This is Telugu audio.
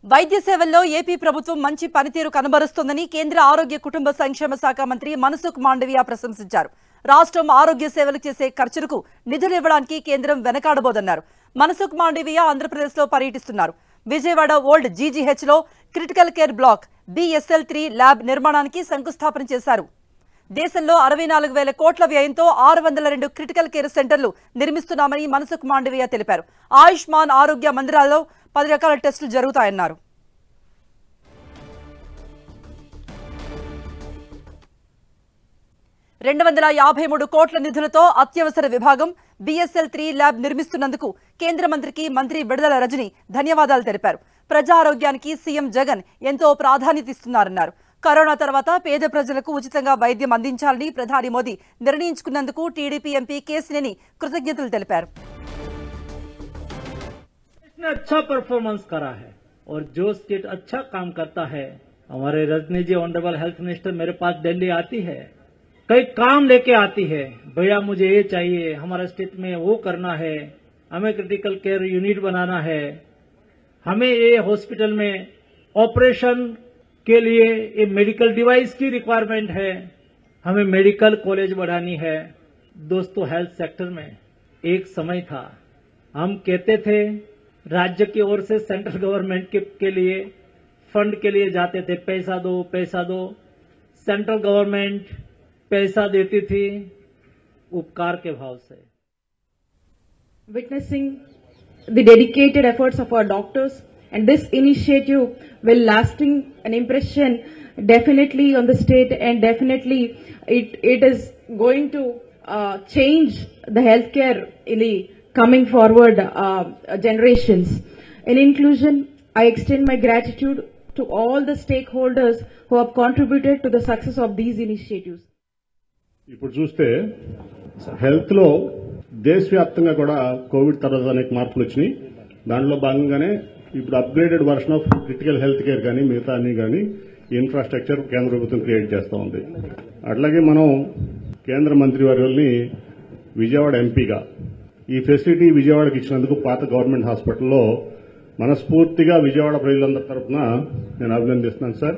వైద్య సేవల్లో ఏపీ ప్రభుత్వం మంచి పనితీరు కనబరుస్తోందని కేంద్ర ఆరోగ్య కుటుంబ సంక్షేమ శాఖ మంత్రి మనసుఖ్ మాండవియా ప్రశంసించారు. రాష్ట్రం ఆరోగ్య సేవలు చేసే ఖర్చులకు నిధులు ఇవ్వడానికి కేంద్రం వెనకాడబోదన్నారు. మనసుఖ్ మాండవియా ఆంధ్రప్రదేశ్లో పర్యటిస్తున్నారు. విజయవాడ ఓల్డ్ జీజీహెచ్లో critical care block BSL-3 lab నిర్మాణానికి శంకుస్థాపన చేశారు. దేశంలో 64,000 కోట్ల వ్యయంతో 602 క్రిటికల్ కేర్ సెంటర్లు నిర్మిస్తున్నామని మనసుఖ్ మాండవియా తెలిపారు. ఆయుష్మాన్ ఆరోగ్య మందిరాల్లో 10 రకాల టెస్టులు జరుగుతాయన్నారు. $253 కోట్ల నిధులతో అత్యవసర విభాగం BSL-3 ల్యాబ్ నిర్మిస్తున్నందుకు కేంద్ర మంత్రికి మంత్రి విడుదల రజని ధన్యవాదాలు తెలిపారు. ప్రజా ఆరోగ్యానికి సీఎం జగన్ ఎంతో ప్రాధాన్యత ఇస్తున్నారన్నారు. కరోనా తర్వాత పేద ప్రజలకు ఉచితంగా వైద్యం అందించాలని ప్రధాని మోదీ నిర్ణయించుకున్నందుకు టీడీపీ ఎంపీ కేసినేని కృతజ్ఞతలు తెలిపారు. अच्छा परफॉर्मेंस करा है और जो स्टेट अच्छा काम करता है, हमारे रजनी जी ऑनरेबल हेल्थ मिनिस्टर मेरे पास दिल्ली आती है, कई काम लेके आती है, भैया मुझे ये चाहिए, हमारे स्टेट में वो करना है, हमें क्रिटिकल केयर यूनिट बनाना है, हमें ये हॉस्पिटल में ऑपरेशन के लिए ये मेडिकल डिवाइस की रिक्वायरमेंट है, हमें मेडिकल कॉलेज बढ़ानी है। दोस्तों, हेल्थ सेक्टर में एक समय था हम कहते थे राज्य की ओर से सेंट्रल गवर्नमेंट के लिए फंड के लिए जाते थे, पैसा दो पैसा दो। सेंट्रल गवर्नमेंट पैसा देती थी उपकार के भाव से। Witnessing the dedicated efforts of our doctors, and this initiative will lasting an impression definitely on the state, and definitely it is going to change the healthcare in the coming forward generations. In inclusion, I extend my gratitude to all the stakeholders who have contributed to the success of these initiatives. ఇప్పుడు చూస్తే హెల్త్ లో దేశవ్యాప్తంగా కూడా కోవిడ్ తర్వాత అనేక మార్పులు వచ్చినాయి. దాంట్లో భాగంగానే ఇప్పుడు upgraded version of critical health care కానీ మిగతా అన్ని కానీ ఇన్ఫ్రాస్ట్రక్చర్ కేంద్ర ప్రభుత్వం క్రియేట్ చేస్తూ ఉంది. అట్లాగే మనం కేంద్ర మంత్రి వర్యుల్ని విజయవాడ ఎంపీగా ఈ ఫెసిలిటీ విజయవాడకి ఇచ్చినందుకు పాత గవర్నమెంట్ హాస్పిటల్లో మనస్ఫూర్తిగా విజయవాడ ప్రజలందరి తరఫున నేను అభినందిస్తున్నాను సార్.